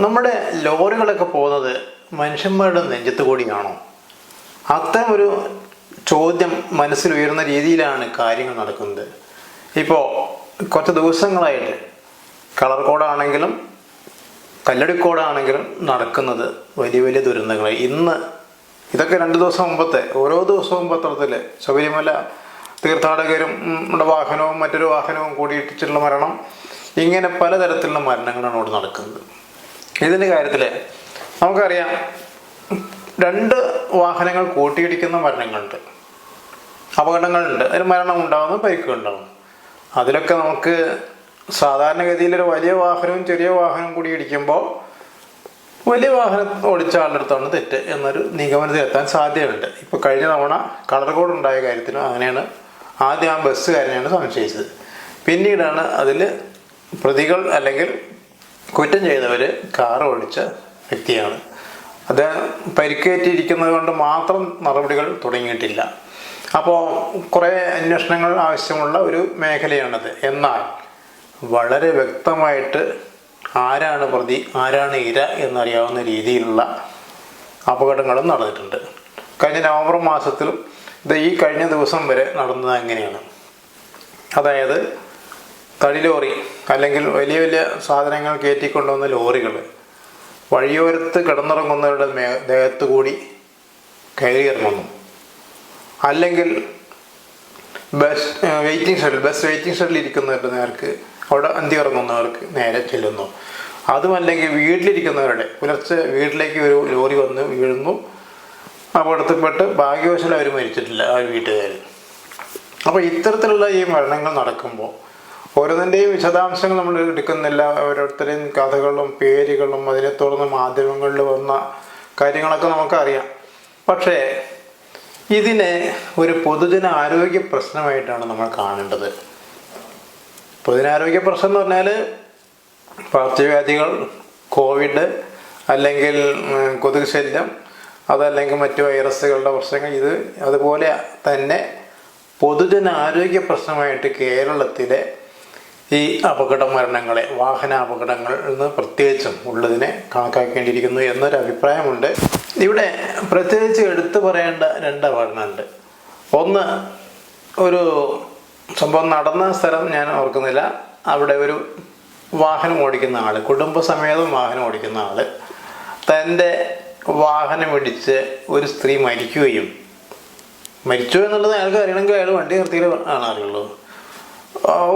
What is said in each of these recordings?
നമ്മുടെ ലോറികളൊക്കെ പോകുന്നത് മനുഷ്യന്മാരുടെ നെഞ്ചത്ത് കൂടിയാണോ? അത്തരം ഒരു ചോദ്യം മനസ്സിൽ ഉയർന്ന രീതിയിലാണ് കാര്യങ്ങൾ നടക്കുന്നത്. ഇപ്പോൾ കുറച്ച് ദിവസങ്ങളായിട്ട് കളർ കോഡാണെങ്കിലും കല്ലടിക്കോടാണെങ്കിലും നടക്കുന്നത് വലിയ വലിയ ദുരന്തങ്ങൾ. ഇതൊക്കെ 2 ദിവസം മുമ്പത്തെ, ഓരോ ദിവസവും പത്രത്തിൽ ശബരിമല തീർത്ഥാടകരും വാഹനവും മറ്റൊരു വാഹനവും കൂടിയിട്ടിട്ടുള്ള മരണം, ഇങ്ങനെ പലതരത്തിലുള്ള മരണങ്ങളാണ് അവിടെ നടക്കുന്നത്. ഇതിൻ്റെ കാര്യത്തിൽ നമുക്കറിയാം, 2 വാഹനങ്ങൾ കൂട്ടിയിടിക്കുന്ന മരണങ്ങളുണ്ട്, അപകടങ്ങളുണ്ട്, അതിൽ മരണം ഉണ്ടാകുന്നു, പരിക്കുണ്ടാകുന്നു. അതിലൊക്കെ നമുക്ക് സാധാരണഗതിയിലൊരു വലിയ വാഹനവും ചെറിയ വാഹനവും കൂടി ഇടിക്കുമ്പോൾ വലിയ വാഹനം ഓടിച്ച ആളുടെ അടുത്താണ് തെറ്റ് എന്നൊരു നിഗമനത്തിൽ എത്താൻ സാധ്യതയുണ്ട്. ഇപ്പോൾ കഴിഞ്ഞ തവണ കളർ കോഡ് ഉണ്ടായ കാര്യത്തിലും അങ്ങനെയാണ്. ആദ്യം ആ ബസ്സുകാരനെയാണ് സംശയിച്ചത്, പിന്നീടാണ് അതിൽ പ്രതികൾ അല്ലെങ്കിൽ കുറ്റം ചെയ്തവർ കാർ ഓടിച്ച വ്യക്തിയാണ്. അത് പരിക്കേറ്റിരിക്കുന്നത് കൊണ്ട് മാത്രം നടപടികൾ തുടങ്ങിയിട്ടില്ല. അപ്പോൾ കുറേ അന്വേഷണങ്ങൾ ആവശ്യമുള്ള ഒരു മേഖലയാണത്. എന്നാൽ വളരെ വ്യക്തമായിട്ട് ആരാണ് പ്രതി, ആരാണ് ഇര എന്നറിയാവുന്ന രീതിയിലുള്ള അപകടങ്ങളും നടന്നിട്ടുണ്ട്. കഴിഞ്ഞ നവംബർ മാസത്തിലും ഈ കഴിഞ്ഞ ദിവസം വരെ നടന്നത് അങ്ങനെയാണ്. അതായത് തടി ലോറി അല്ലെങ്കിൽ വലിയ വലിയ സാധനങ്ങൾ കയറ്റിക്കൊണ്ടുവന്ന ലോറികൾ വഴിയോരത്ത് കിടന്നിറങ്ങുന്നവരുടെ ദേഹത്ത് കൂടി കയറി ഇറങ്ങുന്നു, അല്ലെങ്കിൽ ബസ് വെയിറ്റിംഗ് ഷെഡിൽ ഇരിക്കുന്നവരുടെ നേർക്ക് അവിടെ അന്തി ഇറങ്ങുന്നവർക്ക് നേരെ ചെല്ലുന്നു. അതുമല്ലെങ്കിൽ വീട്ടിലിരിക്കുന്നവരുടെ പുലർച്ചെ വീട്ടിലേക്ക് ഒരു ലോറി വന്ന് വീഴുന്നു, അപകടത്തിൽപ്പെട്ട് ഭാഗ്യവശാൽ അവർ മരിച്ചിട്ടില്ല, ആ വീട്ടുകാർ. അപ്പോൾ ഇത്തരത്തിലുള്ള ഈ മരണങ്ങൾ നടക്കുമ്പോൾ ഓരോന്നിൻ്റെയും വിശദാംശങ്ങൾ നമ്മൾ എടുക്കുന്നില്ല. ഓരോരുത്തരെയും കഥകളും പേരുകളും അതിനെ തുടർന്ന് മാധ്യമങ്ങളിൽ വന്ന കാര്യങ്ങളൊക്കെ നമുക്കറിയാം. പക്ഷേ ഇതിനെ ഒരു പൊതുജന ആരോഗ്യ പ്രശ്നമായിട്ടാണ് നമ്മൾ കാണേണ്ടത്. പൊതുജനാരോഗ്യ പ്രശ്നം എന്ന് പറഞ്ഞാൽ പകർച്ചവ്യാധികൾ, കോവിഡ്, അല്ലെങ്കിൽ കൊതുക് ശല്യം, അതല്ലെങ്കിൽ മറ്റു വൈറസുകളുടെ പ്രശ്നങ്ങൾ, ഇത് അതുപോലെ തന്നെ പൊതുജന ആരോഗ്യ പ്രശ്നമായിട്ട് കേരളത്തിലെ ഈ അപകട മരണങ്ങളെ, വാഹന അപകടങ്ങളിൽ നിന്ന് പ്രത്യേകിച്ചും ഉള്ളതിനെ കണക്കാക്കേണ്ടിയിരിക്കുന്നു എന്നൊരു അഭിപ്രായമുണ്ട്. ഇവിടെ പ്രത്യേകിച്ച് എടുത്തു പറയേണ്ട 2 അപകടങ്ങളുണ്ട്. ഒന്ന്, ഒരു സംഭവം നടന്ന സ്ഥലം ഞാൻ ഓർക്കുന്നില്ല. അവിടെ ഒരു വാഹനം ഓടിക്കുന്ന ആൾ, കുടുംബസമേതം വാഹനം ഓടിക്കുന്ന ആൾ, തൻ്റെ വാഹനം ഇടിച്ച് ഒരു സ്ത്രീ മരിക്കുകയും, മരിച്ചു എന്നുള്ളത് അയാൾക്ക് അറിയണമെങ്കിൽ അയാൾ വണ്ടി നിർത്തിയാൽ ആണ് അറിയുള്ളൂ.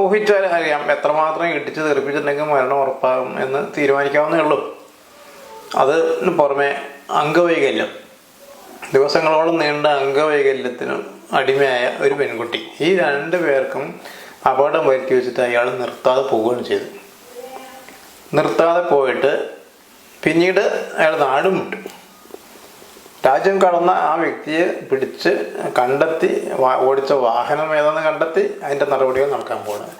ഊഹിച്ചാൽ അറിയാം എത്രമാത്രം ഇടിച്ച് തെറിപ്പിച്ചിട്ടുണ്ടെങ്കിൽ മരണം ഉറപ്പാകും എന്ന് തീരുമാനിക്കാവുന്നേ ഉള്ളൂ. അതിന് പുറമെ അംഗവൈകല്യം, ദിവസങ്ങളോളം നീണ്ട അംഗവൈകല്യത്തിന് അടിമയായ ഒരു പെൺകുട്ടി, ഈ 2 പേർക്കും അപകടം വരുത്തി വെച്ചിട്ട് അയാൾ നിർത്താതെ പോവുകയാണ് ചെയ്തു. നിർത്താതെ പോയിട്ട് പിന്നീട് അയാൾ നാടും വിട്ടു. രാജ്യം കടന്ന ആ വ്യക്തിയെ പിടിച്ച് കണ്ടെത്തി, ഓടിച്ച വാഹനം ഏതാണെന്ന് കണ്ടെത്തി അതിൻ്റെ നടപടികൾ നടക്കാൻ പോകുന്നത്.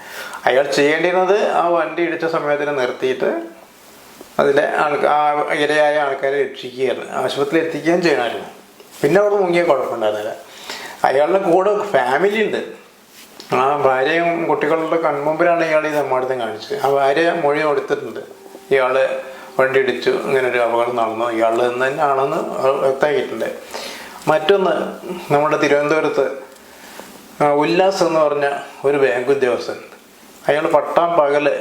അയാൾ ചെയ്യേണ്ടിയിരുന്നത് ആ വണ്ടി ഇടിച്ച സമയത്തിന് നിർത്തിയിട്ട് അതിലെ ഇരയായ ആൾക്കാരെ രക്ഷിക്കുകയാണ്, ആശുപത്രിയിൽ എത്തിക്കുകയും ചെയ്യണമായിരുന്നു. പിന്നെ അവിടെ മുങ്ങിയ കുഴപ്പമുണ്ടായിരുന്നില്ല. അയാളുടെ കൂടെ ഫാമിലി ഉണ്ട്. ആ ഭാര്യയും കുട്ടികളുടെ കൺമുമ്പിലാണ് ഇയാൾ ഈ സമ്മാനത്തെ കാണിച്ചത്. ആ ഭാര്യ മൊഴി കൊടുത്തിട്ടുണ്ട്, ഇയാൾ വണ്ടി ഇടിച്ചു, ഇങ്ങനൊരു അപകടം നടന്നു, ഇയാൾ തന്നെയാണെന്ന് വ്യക്തമാക്കിയിട്ടുണ്ട്. മറ്റൊന്ന്, നമ്മുടെ തിരുവനന്തപുരത്ത് ഉല്ലാസ് എന്ന് പറഞ്ഞ ഒരു ബാങ്ക് ഉദ്യോഗസ്ഥൻ, അയാൾ പകല്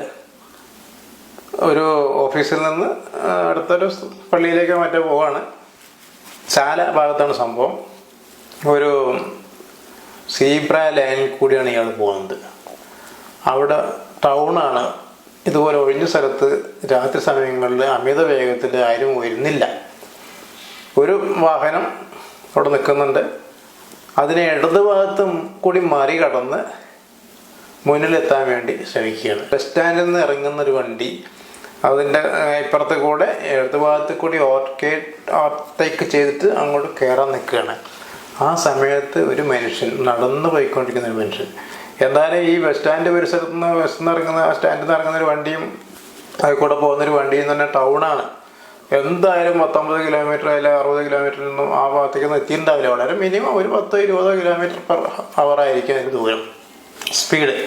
ഒരു ഓഫീസിൽ നിന്ന് അടുത്തൊരു പള്ളിയിലേക്ക് മറ്റോ പോവാണ്. ചാല ഭാഗത്താണ് സംഭവം. ഒരു സീബ്ര ലൈനിൽ കൂടിയാണ് ഇയാൾ പോകുന്നത്. അവിടെ ടൗണാണ്. ഇതുപോലെ ഒഴിഞ്ഞ സ്ഥലത്ത് രാത്രി സമയങ്ങളിൽ അമിത വേഗത്തിൽ ആരും വരുന്നില്ല. ഒരു വാഹനം അവിടെ നിൽക്കുന്നുണ്ട്. അതിനെ ഇടതുഭാഗത്തും കൂടി മറികടന്ന് മുന്നിലെത്താൻ വേണ്ടി ശ്രമിക്കുകയാണ്. ബസ് സ്റ്റാൻഡിൽ നിന്ന് ഇറങ്ങുന്നൊരു വണ്ടി അതിൻ്റെ ഇപ്പുറത്ത് കൂടെ ഇടതുഭാഗത്ത് കൂടി ഓവർടേക്ക് ചെയ്തിട്ട് അങ്ങോട്ട് കയറാൻ നിൽക്കുകയാണ്. ആ സമയത്ത് ഒരു മനുഷ്യൻ, നടന്നു പോയിക്കൊണ്ടിരിക്കുന്ന ഒരു മനുഷ്യൻ, എന്തായാലും ഈ ബസ് സ്റ്റാൻഡ് പരിസരത്ത് നിന്ന് ഇറങ്ങുന്ന സ്റ്റാൻഡിൽ നിന്ന് ഇറങ്ങുന്ന ഒരു വണ്ടിയും അതിൽ കൂടെ പോകുന്നൊരു വണ്ടിയും തന്നെ ടൗണാണ്. എന്തായാലും 19 കിലോമീറ്റർ അല്ലെങ്കിൽ 60 കിലോമീറ്ററിൽ നിന്നും ആ ഭാഗത്തേക്കൊന്നും എത്തിയിട്ടുണ്ടാവില്ല. വളരെ മിനിമം ഒരു 10-20 കിലോമീറ്റർ പെർ ഹവറായിരിക്കും അതിന് ദൂരം, സ്പീഡ്.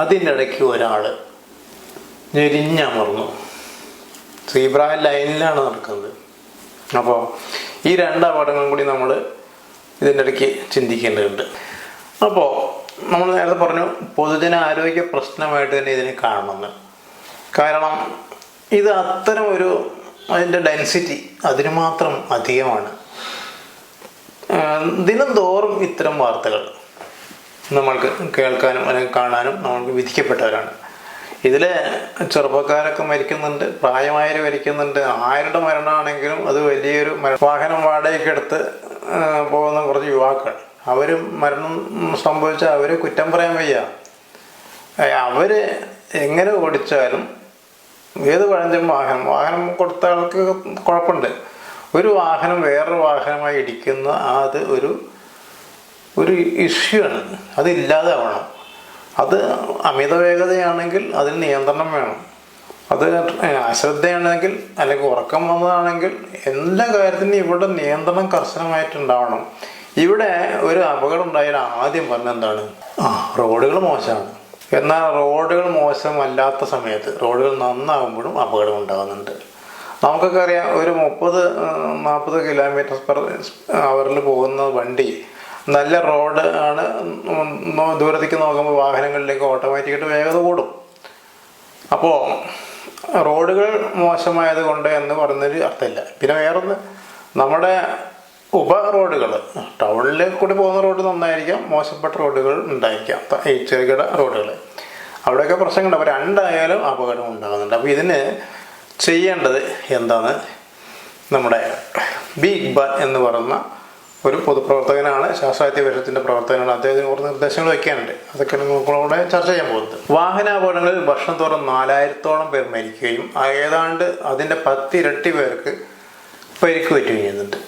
അതിൻ്റെ ഇടയ്ക്ക് ഒരാൾ ഞെരിഞ്ഞമർന്നു. സീബ്ര ലൈനിലാണ് നടക്കുന്നത്. അപ്പോൾ ഈ രണ്ട് അപകടങ്ങളും കൂടി നമ്മൾ ഇതിൻ്റെ ഇടയ്ക്ക് ചിന്തിക്കേണ്ടതുണ്ട്. അപ്പോൾ നമ്മൾ നേരത്തെ പറഞ്ഞു പൊതുജന ആരോഗ്യ പ്രശ്നമായിട്ട് തന്നെ ഇതിനെ കാണണമെന്ന്. കാരണം ഇത് അത്തരം ഒരു അതിൻ്റെ ഡെൻസിറ്റി അതിന് മാത്രം അധികമാണ്. ദിനം തോറും ഇത്തരം വാർത്തകൾ നമ്മൾക്ക് കേൾക്കാനും അല്ലെങ്കിൽ കാണാനും നമ്മൾക്ക് വിധിക്കപ്പെട്ടവരാണ്. ഇതിൽ ചെറുപ്പക്കാരൊക്കെ മരിക്കുന്നുണ്ട്, പ്രായമായവർ മരിക്കുന്നുണ്ട്. ആരുടെ മരണമാണെങ്കിലും അത് വലിയൊരു വാഹനം വാടകയ്ക്ക് എടുത്ത് പോകുന്ന കുറച്ച് യുവാക്കൾ, അവർ മരണം സംഭവിച്ചാൽ അവർ കുറ്റം പറയാൻ വയ്യ. അവർ എങ്ങനെ ഓടിച്ചാലും ഏത് പഴഞ്ചൻ വാഹനം കൊടുത്ത ആൾക്ക് കുഴപ്പമുണ്ട്. ഒരു വാഹനം വേറൊരു വാഹനമായി ഇടിക്കുന്ന അത് ഒരു ഇഷ്യൂ ആണ്. അതില്ലാതാവണം. അത് അമിത വേഗതയാണെങ്കിൽ അതിന് നിയന്ത്രണം വേണം. അത് അശ്രദ്ധയാണെങ്കിൽ അല്ലെങ്കിൽ ഉറക്കം വന്നതാണെങ്കിൽ എല്ലാ കാര്യത്തിനും ഇവിടെ നിയന്ത്രണം കർശനമായിട്ടുണ്ടാവണം. ഇവിടെ ഒരു അപകടം ഉണ്ടായാൽ ആദ്യം പറഞ്ഞ എന്താണ്? റോഡുകൾ മോശമാണ്. എന്നാൽ റോഡുകൾ മോശമല്ലാത്ത സമയത്ത് റോഡുകൾ നന്നാകുമ്പോഴും അപകടം ഉണ്ടാകുന്നുണ്ട്. നമുക്കൊക്കെ അറിയാം, ഒരു 30-40 km/h പോകുന്ന വണ്ടി നല്ല റോഡ് ആണ്, ദൂരത്തേക്ക് നോക്കുമ്പോൾ വാഹനങ്ങളിലേക്ക് ഓട്ടോമാറ്റിക്കായിട്ട് വേഗത കൂടും. അപ്പോൾ റോഡുകൾ മോശമായത് കൊണ്ട് എന്ന് പറയുന്നൊരു അർത്ഥമില്ല. പിന്നെ വേറൊന്ന്, നമ്മുടെ റോഡുകൾ, ടൗണിലേക്ക് കൂടി പോകുന്ന റോഡ് നന്നായിരിക്കാം, മോശപ്പെട്ട റോഡുകൾ ഉണ്ടായിരിക്കാം, ഈ ചെറുകിട റോഡുകൾ, അവിടെയൊക്കെ പ്രശ്നങ്ങളുണ്ട്. അപ്പോൾ രണ്ടായാലും അപകടം ഉണ്ടാകുന്നുണ്ട്. അപ്പോൾ ഇതിന് ചെയ്യേണ്ടത് എന്താണ്? നമ്മുടെ ബി ഇക്ബാൽ എന്ന് പറയുന്ന ഒരു പൊതുപ്രവർത്തകനാണ്, ശാസ്ത്രാജ്യ പരിഷത്തിൻ്റെ പ്രവർത്തകനാണ്. അദ്ദേഹത്തിന് കുറച്ച് നിർദ്ദേശങ്ങൾ വയ്ക്കാനുണ്ട്. അതൊക്കെ നമ്മളോടെ ചർച്ച ചെയ്യാൻ പോകുന്നത്. വാഹനാപകടങ്ങളിൽ വർഷം തോറും 4000-ഓളം പേർ മരിക്കുകയും ഏതാണ്ട് അതിൻ്റെ 10 ഇരട്ടി പേർക്ക് പരിക്ക് പറ്റുകയും ചെയ്യുന്നുണ്ട്.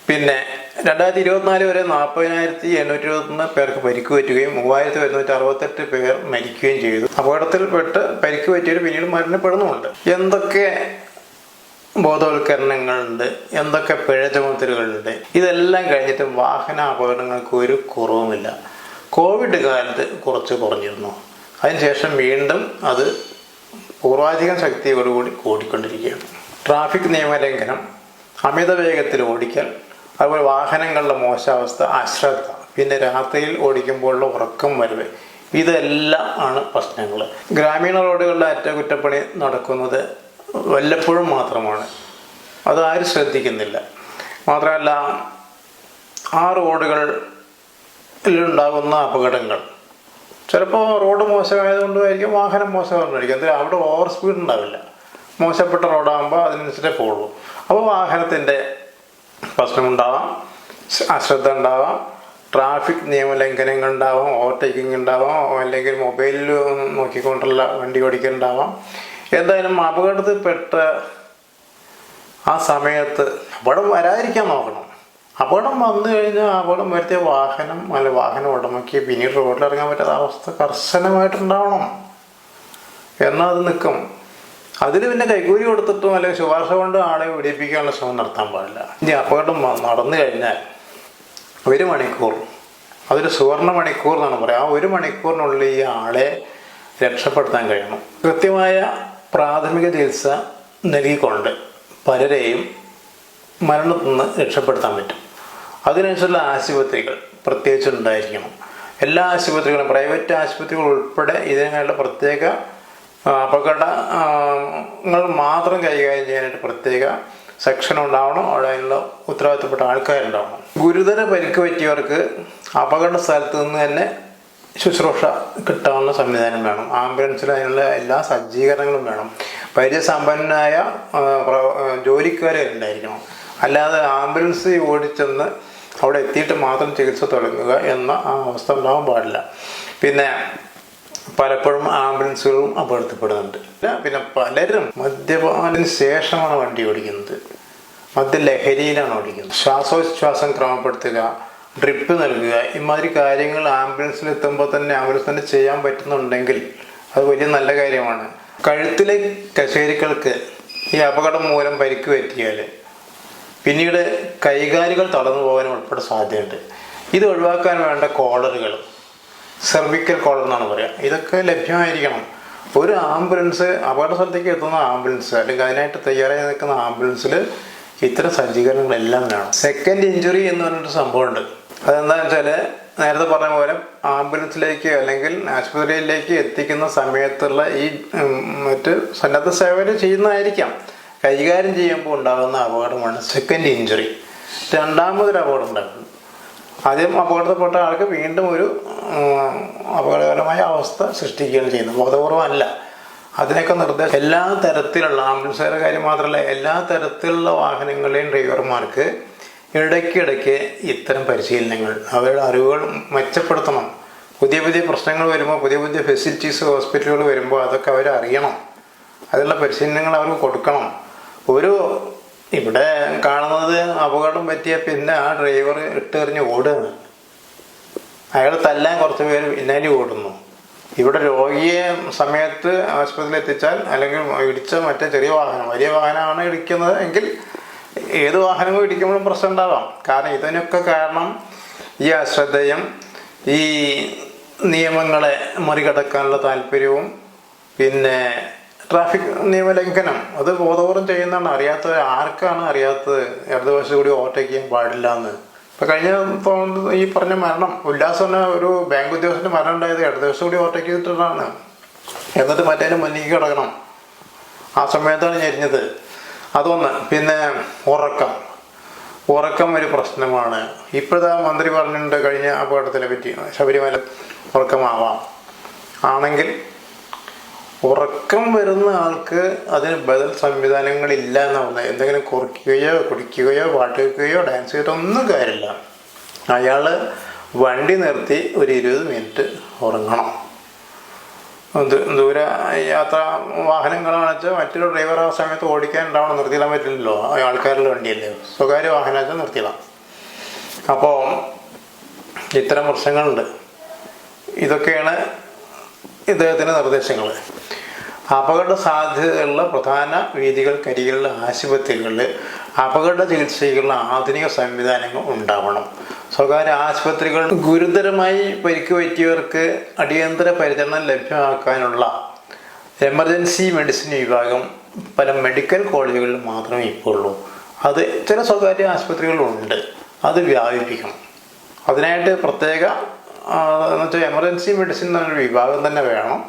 പിന്നെ 2024 വരെ 40,821 പേർക്ക് പരിക്ക് പറ്റുകയും 3,168 പേർ മരിക്കുകയും ചെയ്തു. അപകടത്തിൽപ്പെട്ട് പരിക്ക് പറ്റിയവർ പിന്നീട് മരണപ്പെടുന്നുമുണ്ട്. എന്തൊക്കെ ബോധവൽക്കരണങ്ങളുണ്ട്, എന്തൊക്കെ പിഴ ചുമത്തലുകളുണ്ട്. ഇതെല്ലാം കഴിഞ്ഞിട്ട് വാഹന അപകടങ്ങൾക്ക് ഒരു കുറവുമില്ല. കോവിഡ് കാലത്ത് കുറച്ച് കുറഞ്ഞിരുന്നു. അതിനുശേഷം വീണ്ടും അത് പൂർവാധികം ശക്തിയോടുകൂടി കൂടിക്കൊണ്ടിരിക്കുകയാണ്. ട്രാഫിക് നിയമലംഘനം, അമിത വേഗത്തിൽ ഓടിക്കൽ, അതുപോലെ വാഹനങ്ങളുടെ മോശാവസ്ഥ, അശ്രദ്ധ, പിന്നെ രാത്രിയിൽ ഓടിക്കുമ്പോഴുള്ള ഉറക്കം വരവ്, ഇതെല്ലാം ആണ് പ്രശ്നങ്ങൾ. ഗ്രാമീണ റോഡുകളിലെ അറ്റകുറ്റപ്പണി നടക്കുന്നത് വല്ലപ്പോഴും മാത്രമാണ്. അതാരും ശ്രദ്ധിക്കുന്നില്ല. മാത്രമല്ല, ആ റോഡുകളിലുണ്ടാകുന്ന അപകടങ്ങൾ ചിലപ്പോൾ റോഡ് മോശമായതുകൊണ്ടായിരിക്കും, വാഹനം മോശമായിരിക്കും. അതിൽ അവിടെ ഓവർ സ്പീഡ് ഉണ്ടാവില്ല. മോശപ്പെട്ട റോഡാകുമ്പോൾ അതിനനുസരിച്ചേ പോകുള്ളൂ. അപ്പോൾ വാഹനത്തിൻ്റെ പ്രശ്നമുണ്ടാവാം, അശ്രദ്ധ ഉണ്ടാവാം, ട്രാഫിക് നിയമലംഘനങ്ങൾ ഉണ്ടാവാം, ഓവർടേക്കിംഗ് ഉണ്ടാവാം, അല്ലെങ്കിൽ മൊബൈലിൽ നോക്കിക്കൊണ്ടുള്ള വണ്ടി ഓടിക്കലുണ്ടാവാം. എന്തായാലും അപകടത്തിൽപ്പെട്ട ആ സമയത്ത് അപകടം വരാതിരിക്കാൻ നോക്കണം. അപകടം വന്നു കഴിഞ്ഞാൽ അപകടം വരുത്തിയ വാഹനം ഉടമയ്ക്ക് പിന്നീട് റോഡിലിറങ്ങാൻ പറ്റാത്ത അവസ്ഥ കർശനമായിട്ടുണ്ടാവണം. എന്നാൽ അത് നിൽക്കും. അതിന് പിന്നെ കൈക്കൂലി കൊടുത്തിട്ടും അല്ലെങ്കിൽ ശുപാർശ കൊണ്ട് ആളെ വെടിപ്പിക്കാനുള്ള ശ്രമം നടത്താൻ പാടില്ല. ഇനി അപകടം നടന്നു കഴിഞ്ഞാൽ 1 മണിക്കൂർ, അതൊരു സുവർണ്ണ മണിക്കൂർ എന്നാണ് പറയുക. ആ 1 മണിക്കൂറിനുള്ളിൽ ഈ ആളെ രക്ഷപ്പെടുത്താൻ കഴിയണം. കൃത്യമായ പ്രാഥമിക ചികിത്സ നൽകിക്കൊണ്ട് പലരെയും മരണത്തിൽ നിന്ന് രക്ഷപ്പെടുത്താൻ പറ്റും. അതിനനുസരിച്ചുള്ള ആശുപത്രികൾ പ്രത്യേകിച്ച് ഉണ്ടായിരിക്കണം. എല്ലാ ആശുപത്രികളും, പ്രൈവറ്റ് ആശുപത്രികൾ ഉൾപ്പെടെ ഇതിനുള്ള പ്രത്യേക അപകടങ്ങൾ മാത്രം കൈകാര്യം ചെയ്യാനായിട്ട് പ്രത്യേക സെക്ഷൻ ഉണ്ടാവണം. അവിടെ അതിനുള്ള ഉത്തരവാദിത്തപ്പെട്ട ആൾക്കാരുണ്ടാവണം. ഗുരുതര പരിക്ക് പറ്റിയവർക്ക് അപകട സ്ഥലത്ത് നിന്ന് തന്നെ ശുശ്രൂഷ കിട്ടാനുള്ള സംവിധാനം വേണം. ആംബുലൻസിൽ അതിനുള്ള എല്ലാ സജ്ജീകരണങ്ങളും വേണം. പരിചയസമ്പന്നനായ ജോലിക്കാരെ ഉണ്ടായിരിക്കണം. അല്ലാതെ ആംബുലൻസ് ഓടിച്ചെന്ന് അവിടെ എത്തിയിട്ട് മാത്രം ചികിത്സ തുടങ്ങുക എന്ന ആ അവസ്ഥ ഉണ്ടാവാൻ പാടില്ല. പിന്നെ പലപ്പോഴും ആംബുലൻസുകളും അപകടത്തിൽപ്പെടുന്നുണ്ട്. പിന്നെ പലരും മദ്യപാനത്തിന് ശേഷമാണ് വണ്ടി ഓടിക്കുന്നത്, മദ്യലഹരിയിലാണ് ഓടിക്കുന്നത്. ശ്വാസോച്ഛ്വാസം ക്രമപ്പെടുത്തുക, ഡ്രിപ്പ് നൽകുക, ഇമാതിരി കാര്യങ്ങൾ ആംബുലൻസിലെത്തുമ്പോൾ തന്നെ ആംബുലൻസ് ചെയ്യാൻ പറ്റുന്നുണ്ടെങ്കിൽ അത് വലിയ നല്ല കാര്യമാണ്. കഴുത്തിലെ കശേരികൾക്ക് ഈ അപകടം മൂലം പരിക്ക് പറ്റിയാൽ പിന്നീട് കൈകാലുകൾ തളർന്നു പോകാനും ഉൾപ്പെടെ സാധ്യതയുണ്ട്. ഇത് ഒഴിവാക്കാൻ വേണ്ട കോളറുകൾ, സെർവിക്കൽ കോളർ എന്നാണ് പറയുക, ഇതൊക്കെ ലഭ്യമായിരിക്കണം. ഒരു ആംബുലൻസ് അപകട സ്ഥലത്തേക്ക് എത്തുന്ന ആംബുലൻസ് അല്ലെങ്കിൽ അതിനായിട്ട് തയ്യാറായി നിൽക്കുന്ന ആംബുലൻസിൽ ഇത്തരം സജ്ജീകരണങ്ങളെല്ലാം വേണം. സെക്കൻഡ് ഇഞ്ചുറി എന്ന് പറഞ്ഞിട്ട് സംഭവമുണ്ട്. അതെന്താണെന്ന് വെച്ചാൽ നേരത്തെ പറഞ്ഞ പോലെ ആംബുലൻസിലേക്ക് അല്ലെങ്കിൽ ആശുപത്രിയിലേക്ക് എത്തിക്കുന്ന സമയത്തുള്ള ഈ മറ്റ് സന്നദ്ധ സേവനം ചെയ്യുന്നതായിരിക്കാം, കൈകാര്യം ചെയ്യുമ്പോൾ ഉണ്ടാകുന്ന അപകടമാണ് സെക്കൻഡ് ഇഞ്ചുറി. രണ്ടാമതൊരു അപകടം ഉണ്ടാകുന്നു. ആദ്യം അപകടത്തിൽപ്പെട്ട ആൾക്ക് വീണ്ടും ഒരു അപകടകരമായ അവസ്ഥ സൃഷ്ടിക്കുകയാണ് ചെയ്യുന്നത്, ബോധപൂർവമല്ല. അതിനൊക്കെ നിർദ്ദേശം എല്ലാ തരത്തിലുള്ള ആംബുലൻസുകാരുടെ കാര്യം മാത്രമല്ല, എല്ലാ തരത്തിലുള്ള വാഹനങ്ങളെയും ഡ്രൈവർമാർക്ക് ഇടയ്ക്കിടയ്ക്ക് ഇത്തരം പരിശീലനങ്ങൾ, അവരുടെ അറിവുകൾ മെച്ചപ്പെടുത്തണം. പുതിയ പുതിയ പ്രശ്നങ്ങൾ വരുമ്പോൾ, പുതിയ പുതിയ ഫെസിലിറ്റീസ് ഹോസ്പിറ്റലുകൾ വരുമ്പോൾ അതൊക്കെ അവർ അറിയണം. അതിനുള്ള പരിശീലനങ്ങൾ അവർക്ക് കൊടുക്കണം. ഇവിടെ കാണുന്നത് അപകടം പറ്റിയ പിന്നെ ആ ഡ്രൈവർ ഇട്ടെറിഞ്ഞ് ഓടുകയാണ്. അയാൾ തല്ലാൻ കുറച്ച് പേര് പിന്നാലെ ഓടുന്നു. ഇവിടെ രോഗിയെ സമയത്ത് ആശുപത്രിയിൽ എത്തിച്ചാൽ അല്ലെങ്കിൽ ഇടിച്ച മറ്റേ ചെറിയ വാഹനം, വലിയ വാഹനമാണ് ഇടിക്കുന്നത് എങ്കിൽ ഏത് വാഹനവും ഇടിക്കുമ്പോഴും പ്രശ്നം ഉണ്ടാവാം. കാരണം ഇതിനൊക്കെ കാരണം ഈ അശ്രദ്ധയും ഈ നിയമങ്ങളെ മറികടക്കാനുള്ള താല്പര്യവും പിന്നെ ട്രാഫിക് നിയമലംഘനം അത് ബോധപൂർവം ചെയ്യുന്നതാണ്. ആർക്കാണ് അറിയാത്തത് ഇടതുവശത്ത് കൂടി ഓവർടേക്ക് ചെയ്യാൻ പാടില്ല എന്ന്. ഇപ്പം കഴിഞ്ഞ ഈ പറഞ്ഞ മരണം, ഉല്ലാസം ഒരു ബാങ്ക് ഉദ്യോഗസ്ഥൻ്റെ മരണം ഉണ്ടായത് ഇടതുവശത്ത് കൂടി ഓവർടേക്ക് ചെയ്തിട്ടാണ്. എന്നിട്ട് മറ്റേതിന് മുന്നിലേക്ക് കിടക്കണം. ആ സമയത്താണ് ഞെരിഞ്ഞത്. അതൊന്ന്. പിന്നെ ഉറക്കം ഒരു പ്രശ്നമാണ്. ഇപ്പോഴത്തെ മന്ത്രി പറഞ്ഞിട്ടുണ്ട് കഴിഞ്ഞ അപകടത്തിനെ പറ്റി, ശബരിമല ഉറക്കമാവാം. ആണെങ്കിൽ ഉറക്കം വരുന്ന ആൾക്ക് അതിന് ബദൽ സംവിധാനങ്ങളില്ല എന്ന് പറഞ്ഞാൽ എന്തെങ്കിലും കുറിക്കുകയോ കുടിക്കുകയോ പാട്ട് കേൾക്കുകയോ ഡാൻസ് ചെയ്തിട്ടോ ഒന്നും കാര്യമില്ല. അയാൾ വണ്ടി നിർത്തി ഒരു 20 മിനിറ്റ് ഉറങ്ങണം. ദൂര യാത്ര വാഹനങ്ങളാണെന്ന് വെച്ചാൽ മറ്റൊരു ഡ്രൈവർ ആ സമയത്ത് ഓടിക്കാൻ ഉണ്ടാവണം, നിർത്തിയിടാൻ പറ്റില്ലല്ലോ. ആൾക്കാരുടെ വണ്ടിയല്ലേ, സ്വകാര്യ വാഹനം വെച്ചാൽ നിർത്തിയിടാം. അപ്പോൾ ഇത്തരം പ്രശ്നങ്ങളുണ്ട്. ഇതൊക്കെയാണ് ഇദ്ദേഹത്തിൻ്റെ നിർദ്ദേശങ്ങൾ. അപകട സാധ്യതയുള്ള പ്രധാന വീഥികൾക്കരികിലുള്ള ആശുപത്രികളിൽ അപകട ചികിത്സയ്ക്കുള്ള ആധുനിക സംവിധാനങ്ങൾ ഉണ്ടാവണം. സ്വകാര്യ ആശുപത്രികൾ ഗുരുതരമായി പരിക്ക് പറ്റിയവർക്ക് അടിയന്തര പരിചരണം ലഭ്യമാക്കാനുള്ള എമർജൻസി മെഡിസിൻ വിഭാഗം പല മെഡിക്കൽ കോളേജുകളിൽ മാത്രമേ ഇപ്പോൾ ഉള്ളൂ. അത് ചില സ്വകാര്യ ആശുപത്രികളുണ്ട്. അത് വ്യാപിപ്പിക്കണം. അതിനായിട്ട് പ്രത്യേക എന്ന് വെച്ചാൽ എമർജൻസി മെഡിസിൻ എന്നൊരു വിഭാഗം തന്നെ വേണം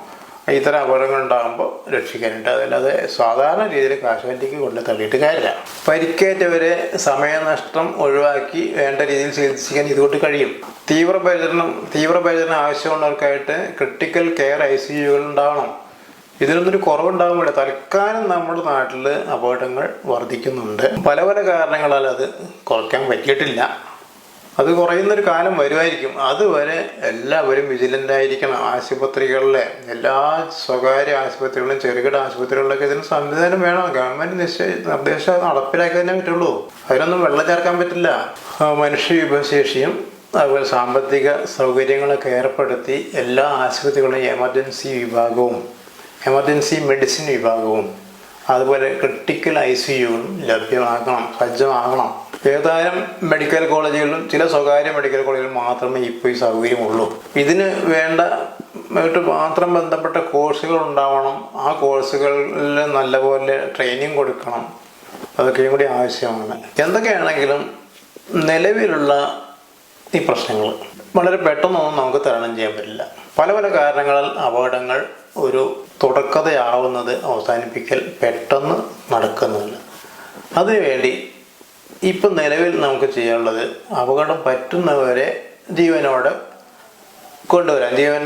ഇത്തരം അപകടങ്ങൾ ഉണ്ടാകുമ്പോൾ രക്ഷിക്കാനായിട്ട്. അതല്ലാതെ സാധാരണ രീതിയിൽ കാശുവണ്ടിക്ക് കൊണ്ട് തള്ളിയിട്ട് കാര്യമില്ല. പരിക്കേറ്റവരെ സമയനഷ്ടം ഒഴിവാക്കി വേണ്ട രീതിയിൽ ചികിത്സിക്കാൻ ഇതുകൊണ്ട് കഴിയും. തീവ്രപരിചരണം ആവശ്യമുള്ളവർക്കായിട്ട് ക്രിട്ടിക്കൽ കെയർ ICUകൾ ഉണ്ടാവണം. ഇതിനൊന്നൊരു കുറവുണ്ടാകുമ്പോൾ തൽക്കാലം നമ്മുടെ നാട്ടിൽ അപകടങ്ങൾ വർദ്ധിക്കുന്നുണ്ട്. പല കാരണങ്ങളാൽ അത് കുറയ്ക്കാൻ പറ്റിയിട്ടില്ല. അത് കുറയുന്നൊരു കാലം വരുമായിരിക്കും. അതുവരെ എല്ലാവരും വിജിലൻ്റ് ആയിരിക്കണം. ആശുപത്രികളിലെ എല്ലാ സ്വകാര്യ ആശുപത്രികളിലും ചെറുകിട ആശുപത്രികളിലൊക്കെ ഇതിന് സംവിധാനം വേണം. ഗവൺമെൻറ് നിർദ്ദേശം നടപ്പിലാക്കി തന്നെ പറ്റുള്ളൂ. അതിനൊന്നും വെള്ളം ചേർക്കാൻ പറ്റില്ല. മനുഷ്യ വിഭവശേഷിയും അതുപോലെ സാമ്പത്തിക സൗകര്യങ്ങളൊക്കെ ഏർപ്പെടുത്തി എല്ലാ ആശുപത്രികളിലും എമർജൻസി മെഡിസിൻ വിഭാഗവും അതുപോലെ ക്രിട്ടിക്കൽ ICUകളും ലഭ്യമാക്കണം, സജ്ജമാകണം. ഏതാനും മെഡിക്കൽ കോളേജുകളിലും ചില സ്വകാര്യ മെഡിക്കൽ കോളേജുകളിലും മാത്രമേ ഇപ്പോൾ ഈ സൗകര്യമുള്ളൂ. ഇതിന് മാത്രം ബന്ധപ്പെട്ട കോഴ്സുകൾ ഉണ്ടാവണം. ആ കോഴ്സുകളിൽ നല്ലപോലെ ട്രെയിനിങ് കൊടുക്കണം. അതൊക്കെയും കൂടി ആവശ്യമാണ്. എന്തൊക്കെയാണെങ്കിലും നിലവിലുള്ള ഈ പ്രശ്നങ്ങൾ വളരെ പെട്ടെന്നൊന്നും നമുക്ക് തരണം ചെയ്യാൻ പറ്റില്ല. പല കാരണങ്ങളാൽ അപകടങ്ങൾ ഒരു തുടക്കതയാവുന്നത് അവസാനിപ്പിക്കൽ പെട്ടെന്ന് നടക്കുന്നില്ല. അതിനുവേണ്ടി ഇപ്പം നിലവിൽ നമുക്ക് ചെയ്യാനുള്ളത് അപകടം പറ്റുന്നവരെ ജീവനോടെ കൊണ്ടുവരാൻ, ജീവൻ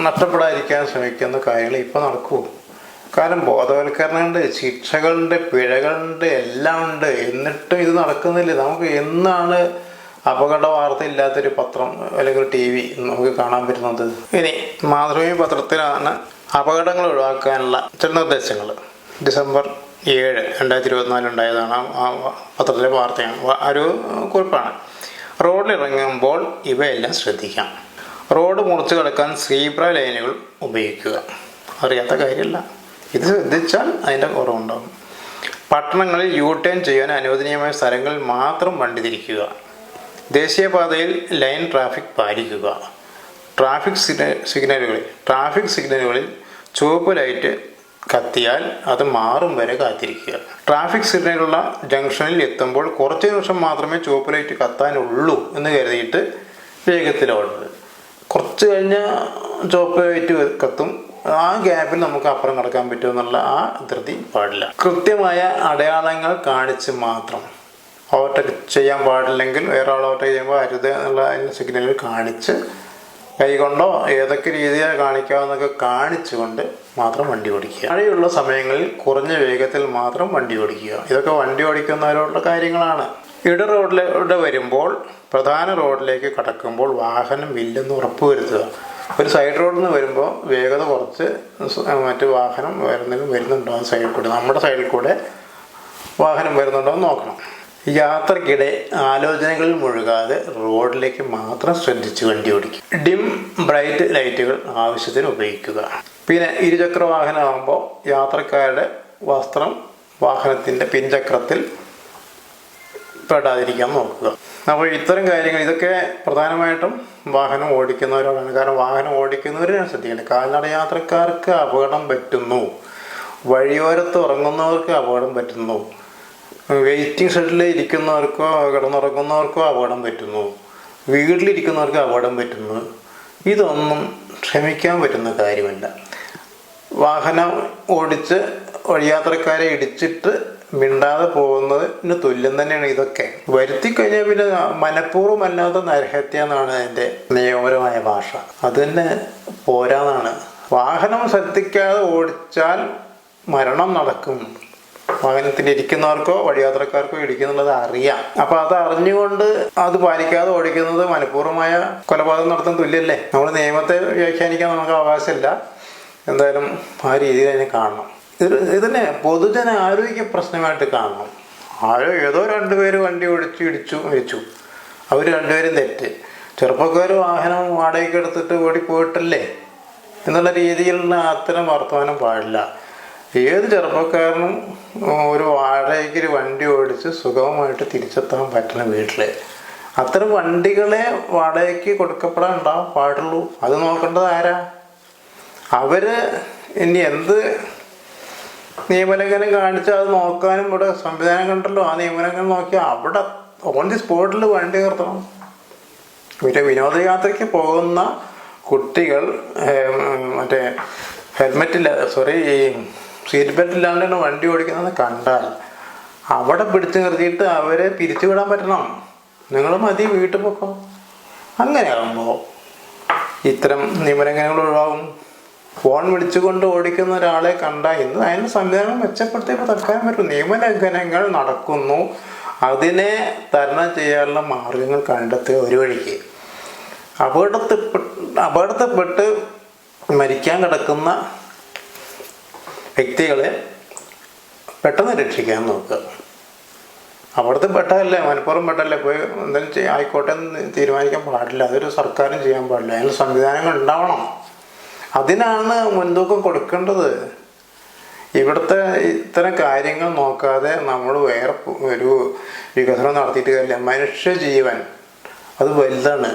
നഷ്ടപ്പെടാതിരിക്കാൻ ശ്രമിക്കുന്ന കാര്യങ്ങൾ ഇപ്പം നടക്കൂ. കാരണം ബോധവൽക്കരണമുണ്ട്, ശിക്ഷകളുണ്ട്, പിഴകളുണ്ട്, എല്ലാം ഉണ്ട്. എന്നിട്ടും ഇത് നടക്കുന്നില്ല. നമുക്ക് എന്നാണ് അപകട വാർത്ത ഇല്ലാത്തൊരു പത്രം അല്ലെങ്കിൽ TV നമുക്ക് കാണാൻ പറ്റുന്നത്? ഇനി മാതൃഭൂമി പത്രത്തിലാണ് അപകടങ്ങൾ ഒഴിവാക്കാനുള്ള ചില നിർദ്ദേശങ്ങൾ. ഡിസംബർ 7, 2024 ഉണ്ടായതാണ്. ആ പത്രത്തിലെ വാർത്തയാണ്, ഒരു കുറിപ്പാണ്. റോഡിലിറങ്ങുമ്പോൾ ഇവയെല്ലാം ശ്രദ്ധിക്കാം. റോഡ് മുറിച്ച് കടക്കാൻ സീബ്ര ലൈനുകൾ ഉപയോഗിക്കുക. അറിയാത്ത കാര്യമല്ല, ഇത് ശ്രദ്ധിച്ചാൽ അതിൻ്റെ കുറവുണ്ടാകും. പട്ടണങ്ങളിൽ U-ടേൺ ചെയ്യാൻ അനുവദനീയമായ സ്ഥലങ്ങളിൽ മാത്രം വണ്ടി തിരിക്കുക. ദേശീയപാതയിൽ ലൈൻ ട്രാഫിക് പാലിക്കുക. ട്രാഫിക് സിഗ്നലുകളിൽ ചുവപ്പ് ലൈറ്റ് കത്തിയാൽ അത് മാറും വരെ കാത്തിരിക്കുക. ട്രാഫിക് സിഗ്നലുള്ള ജംഗ്ഷനിൽ എത്തുമ്പോൾ കുറച്ച് നിമിഷം മാത്രമേ ചുവപ്പ് ലൈറ്റ് കത്താനുള്ളൂ എന്ന് കരുതിയിട്ട് വേഗത്തിൽ ഓടരുത്. കുറച്ച് കഴിഞ്ഞാൽ ചുവപ്പ് ലൈറ്റ് കത്തും, ആ ഗ്യാപ്പിൽ നമുക്ക് അപ്പുറം കടക്കാൻ പറ്റുമെന്നുള്ള ആ ധൃതി പാടില്ല. കൃത്യമായ അടയാളങ്ങൾ കാണിച്ച് മാത്രം ഓവർടേക്ക് ചെയ്യാൻ പാടില്ലെങ്കിൽ വേറെ ആൾ ഓവർടേക്ക് ചെയ്യുമ്പോൾ അരുത് എന്നുള്ള സിഗ്നലിൽ കാണിച്ച് കൈകൊണ്ടോ ഏതൊക്കെ രീതിയിൽ കാണിക്കാമെന്നൊക്കെ കാണിച്ചുകൊണ്ട് മാത്രം വണ്ടി ഓടിക്കുക. മഴയുള്ള സമയങ്ങളിൽ കുറഞ്ഞ വേഗത്തിൽ മാത്രം വണ്ടി ഓടിക്കുക. ഇതൊക്കെ വണ്ടി ഓടിക്കുന്നവരോടുള്ള കാര്യങ്ങളാണ്. ഇട റോഡിലൂടെ വരുമ്പോൾ പ്രധാന റോഡിലേക്ക് കടക്കുമ്പോൾ വാഹനം ഇല്ലെന്ന് ഉറപ്പുവരുത്തുക. ഒരു സൈഡ് റോഡിൽ നിന്ന് വരുമ്പോൾ വേഗത കുറച്ച് മറ്റു വാഹനം വരുന്നുണ്ടോ സൈഡിൽ കൂടെ, നമ്മുടെ സൈഡിൽ കൂടെ വാഹനം വരുന്നുണ്ടോ എന്ന് നോക്കണം. യാത്രക്കിടെ ആലോചനകളിൽ മുഴുകാതെ റോഡിലേക്ക് മാത്രം ശ്രദ്ധിച്ച് വണ്ടി ഓടിക്കുക. ഡിം ബ്രൈറ്റ് ലൈറ്റുകൾ ആവശ്യത്തിന് ഉപയോഗിക്കുക. പിന്നെ ഇരുചക്ര വാഹനമാകുമ്പോൾ യാത്രക്കാരുടെ വസ്ത്രം വാഹനത്തിൻ്റെ പിൻചക്രത്തിൽ പെടാതിരിക്കാൻ നോക്കുക. അപ്പോൾ ഇത്തരം കാര്യങ്ങൾ ഇതൊക്കെ പ്രധാനമായിട്ടും വാഹനം ഓടിക്കുന്നവരോടാണ്. കാരണം വാഹനം ഓടിക്കുന്നവരാണ് ശ്രദ്ധിക്കേണ്ടത്. കാൽനട യാത്രക്കാർക്ക് അപകടം പറ്റുന്നു, വഴിയോരത്ത് ഉറങ്ങുന്നവർക്ക് അപകടം പറ്റുന്നു, വെയിറ്റിംഗ് ഷെഡിൽ ഇരിക്കുന്നവർക്കോ കിടന്നുറങ്ങുന്നവർക്കോ അപകടം പറ്റുന്നു, വീട്ടിലിരിക്കുന്നവർക്ക് അപകടം പറ്റുന്നു. ഇതൊന്നും ക്ഷമിക്കാൻ പറ്റുന്ന കാര്യമല്ല. വാഹനം ഓടിച്ച് വഴിയാത്രക്കാരെ ഇടിച്ചിട്ട് മിണ്ടാതെ പോകുന്നതിന് തുല്യം തന്നെയാണ് ഇതൊക്കെ. വരുത്തി കഴിഞ്ഞാൽ പിന്നെ മനഃപൂർവ്വമല്ലാത്ത നരഹത്യ എന്നാണ് അതിൻ്റെ നിയമപരമായ ഭാഷ. അത് തന്നെ പോരാന്നാണ്. വാഹനം ശ്രദ്ധിക്കാതെ ഓടിച്ചാൽ മരണം നടക്കും. വാഹനത്തിൽ ഇരിക്കുന്നവർക്കോ വഴിയാത്രക്കാർക്കോ ഇടിക്കുന്നുള്ളത് അറിയാം. അപ്പൊ അത് അറിഞ്ഞുകൊണ്ട് അത് പാലിക്കാതെ ഓടിക്കുന്നത് മനഃപൂർവ്വമായ കൊലപാതകം നടത്താൻ തുല്യല്ലേ. നമ്മൾ നിയമത്തെ വ്യാഖ്യാനിക്കാൻ നമുക്ക് അവകാശമില്ല. എന്തായാലും ആ രീതിയിൽ അതിനെ കാണണം. ഇതിനെ പൊതുജന ആരോഗ്യ പ്രശ്നമായിട്ട് കാണണം. ഏതോ രണ്ടുപേര് വണ്ടി ഓടിച്ച് ഇടിച്ചു മരിച്ചു, അവർ രണ്ടുപേരും തെറ്റ്. ചെറുപ്പക്കാർ വാഹനം വാടകയ്ക്ക് എടുത്തിട്ട് ഓടിപ്പോയിട്ടല്ലേ എന്നുള്ള രീതിയിലുള്ള അത്തരം വർത്തമാനം പാടില്ല. ഏത് ചെറുപ്പക്കാരനും ഒരു വാടകയ്ക്ക് വണ്ടി ഓടിച്ച് സുഗമമായിട്ട് തിരിച്ചെത്താൻ പറ്റണം വീട്ടിൽ. അത്തരം വണ്ടികളെ വാടകയ്ക്ക് കൊടുക്കപ്പെടാൻ ഉണ്ടാവാൻ പാടുള്ളൂ. അത് നോക്കേണ്ടത് ആരാ? അവര് ഇനി എന്ത് നിയമലംഘനം കാണിച്ചാൽ അത് നോക്കാനും ഇവിടെ സംവിധാനം കണ്ടല്ലോ. ആ നിയമലംഘനം നോക്കിയാൽ അവിടെ ഓൺ ദി സ്പോട്ടിൽ വണ്ടി നിർത്തണം. പിന്നെ വിനോദയാത്രയ്ക്ക് പോകുന്ന കുട്ടികൾ മറ്റേ സീറ്റ് ബെൽറ്റ് ഇല്ലാണ്ടാണ് വണ്ടി ഓടിക്കുന്നത് കണ്ടാൽ അവിടെ പിടിച്ചു നിർത്തിയിട്ട് അവരെ പിരിച്ചുവിടാൻ പറ്റണം. നിങ്ങൾ മതി വീട്ടിൽ പോക്കോ. അങ്ങനെയാകുമ്പോൾ ഇത്തരം നിയമലംഘനങ്ങൾ ഒഴിവാകും. ഫോൺ വിളിച്ചുകൊണ്ട് ഓടിക്കുന്ന ഒരാളെ കണ്ടാൽ ഇന്ന് അതിൻ്റെ സംവിധാനം മെച്ചപ്പെടുത്തിയപ്പോൾ തൽക്കാലം പറ്റും. നിയമലംഘനങ്ങൾ നടക്കുന്നു, അതിനെ തരണം ചെയ്യാനുള്ള മാർഗങ്ങൾ കണ്ടെത്തുക ഒരു വഴിക്ക്. അപകടത്തിൽപ്പെട്ട് മരിക്കാൻ കിടക്കുന്ന വ്യക്തികളെ പെട്ടെന്ന് രക്ഷിക്കാൻ നോക്കുക. അവിടുത്തെ പെട്ടതല്ലേ, മനഃപൂർവ്വം പെട്ടല്ലേ, പോയി എന്തെങ്കിലും ആയിക്കോട്ടെ എന്ന് തീരുമാനിക്കാൻ പാടില്ല. അതൊരു സർക്കാരും ചെയ്യാൻ പാടില്ല. അതിനുള്ള സംവിധാനങ്ങൾ ഉണ്ടാവണം. അതിനാണ് മുൻതൂക്കം കൊടുക്കേണ്ടത്. ഇവിടുത്തെ ഇത്തരം കാര്യങ്ങൾ നോക്കാതെ നമ്മൾ വേറെ ഒരു വികസനം നടത്തിയിട്ട് കാര്യമില്ല. മനുഷ്യജീവൻ അത് വലുതാണ്.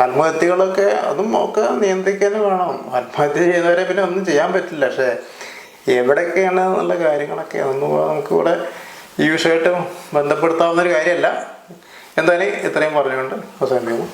ആത്മഹത്യകളൊക്കെ അതും ഒക്കെ നിയന്ത്രിക്കാൻ വേണം. ആത്മഹത്യ ചെയ്യുന്നവരെ പിന്നെ ഒന്നും ചെയ്യാൻ പറ്റില്ല. പക്ഷേ എവിടെയൊക്കെയാണ് എന്നുള്ള കാര്യങ്ങളൊക്കെ ഒന്നും നമുക്കിവിടെ ഈ വിഷയമായിട്ട് ബന്ധപ്പെടുത്താവുന്നൊരു കാര്യമല്ല. എന്തായാലും ഇത്രയും പറഞ്ഞുകൊണ്ട് അവസാനിപ്പിക്കുന്നു.